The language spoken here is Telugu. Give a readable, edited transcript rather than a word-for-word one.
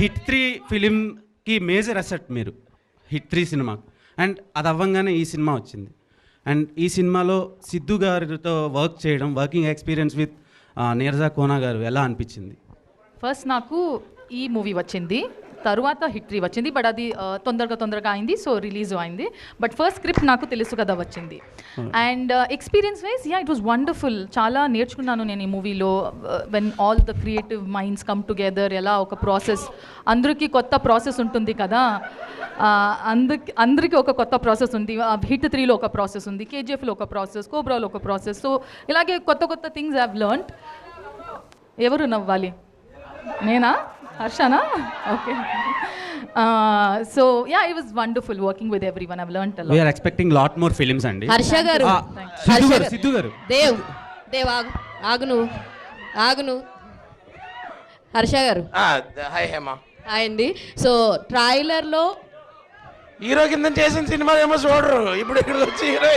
హిట్ 3 ఫిలింకి మేజర్ అసెట్ మీరు, హిట్ 3 సినిమా. అండ్ అది అవ్వంగానే ఈ సినిమా వచ్చింది. అండ్ ఈ సినిమాలో సిద్ధు గారితో వర్క్ చేయడం, working experience with Neeraja Kona గారు ఎలా అనిపించింది? ఫస్ట్ నాకు ఈ మూవీ వచ్చింది, తరువాత హిట్ 3 వచ్చింది. బట్ అది తొందరగా అయింది, సో రిలీజ్ అయింది. బట్ ఫస్ట్ స్క్రిప్ట్ నాకు తెలుసు కదా వచ్చింది. And experience wise it was wonderful. చాలా నేర్చుకున్నాను నేను ఈ మూవీలో. When all the creative minds come together, ఎలా ఒక ప్రాసెస్, అందరికీ కొత్త ప్రాసెస్ ఉంటుంది కదా, అందరికీ ఒక కొత్త ప్రాసెస్ ఉంది. హిట్ 3లో ఒక ప్రాసెస్ ఉంది, కేజీఎఫ్లో ఒక ప్రాసెస్, కోబ్రాలో ఒక ప్రాసెస్. సో ఇలాగే కొత్త థింగ్స్ హ్యావ్ లెర్న్డ్. ఎవరు నవ్వాలి? నేనా? హర్షనా? Okay. So it was wonderful working with everyone. I've learned a lot. We are expecting lot more films అండి. హర్ష గారు, సిద్ధు గారు దేవ్ ఆగును. హర్ష గారు, హాయ్ హేమ. హాయ్ అండి. సో ట్రైలర్లో హీరో కింద చేసిన సినిమా ఏమో చూడరు, ఇప్పుడు ఇక్కడికి వచ్చి హీరో